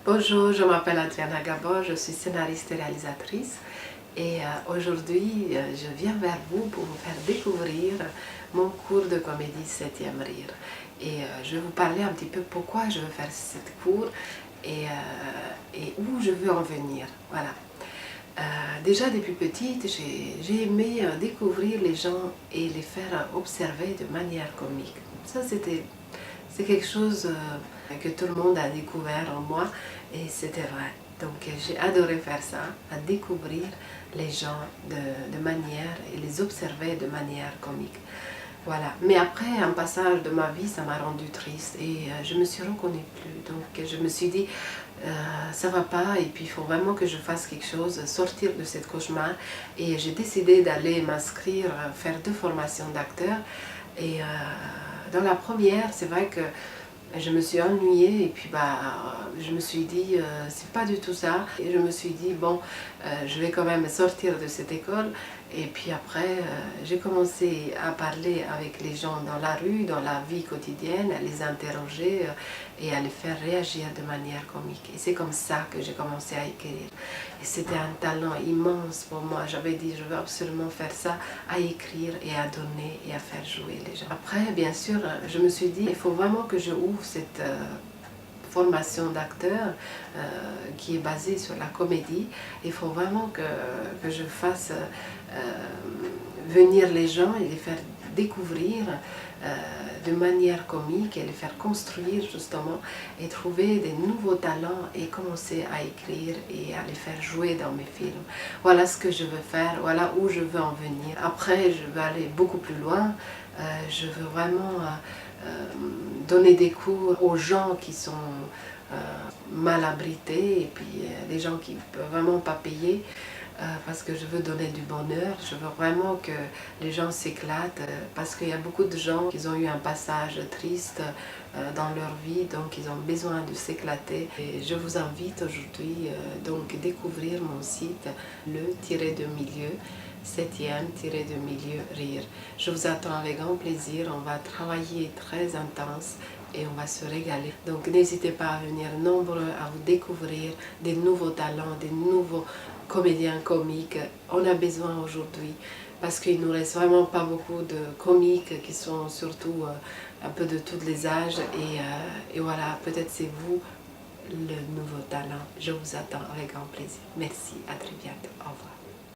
Bonjour, je m'appelle Adriana Gabor, je suis scénariste et réalisatrice et aujourd'hui je viens vers vous pour vous faire découvrir mon cours de comédie 7e Rire. Et je vais vous parler un petit peu pourquoi je veux faire ce cours et où je veux en venir. Voilà. Déjà depuis petite, j'ai aimé découvrir les gens et les faire observer de manière comique. Ça c'est quelque chose que tout le monde a découvert en moi et c'était vrai. Donc j'ai adoré faire ça, à découvrir les gens de manière et les observer de manière comique. Voilà. Mais après un passage de ma vie, ça m'a rendu triste et je me suis reconnue plus. Donc je me suis dit, ça va pas et puis il faut vraiment que je fasse quelque chose, sortir de cette cauchemar. Et j'ai décidé d'aller m'inscrire, faire 2 formations d'acteurs. Et dans la première, c'est vrai que je me suis ennuyée et puis je me suis dit c'est pas du tout ça et je me suis dit bon je vais quand même sortir de cette école et puis après j'ai commencé à parler avec les gens dans la rue, dans la vie quotidienne, à les interroger et à les faire réagir de manière comique et c'est comme ça que j'ai commencé à écrire et c'était un talent immense pour moi. J'avais dit je veux absolument faire ça, à écrire et à donner et à faire jouer les gens. Après bien sûr je me suis dit il faut vraiment que je ouvre cette formation d'acteur qui est basée sur la comédie. Il faut vraiment que je fasse venir les gens et les faire découvrir de manière comique et les faire construire justement et trouver des nouveaux talents et commencer à écrire et à les faire jouer dans mes films. Voilà ce que je veux faire, voilà où je veux en venir. Après je veux aller beaucoup plus loin, je veux vraiment donner des cours aux gens qui sont mal abrités et puis les gens qui ne peuvent vraiment pas payer parce que je veux donner du bonheur, je veux vraiment que les gens s'éclatent parce qu'il y a beaucoup de gens qui ont eu un passage triste dans leur vie, donc ils ont besoin de s'éclater. Et je vous invite aujourd'hui donc découvrir mon site, le-de-milieu, 7e-de-milieu rire. Je vous attends avec grand plaisir, on va travailler très intense et on va se régaler. Donc n'hésitez pas à venir nombreux à vous découvrir des nouveaux talents, des nouveaux comédiens comiques. On a besoin aujourd'hui parce qu'il ne nous reste vraiment pas beaucoup de comiques qui sont surtout un peu de tous les âges et voilà, peut-être c'est vous le nouveau talent. Je vous attends avec grand plaisir. Merci, à très bientôt. Au revoir.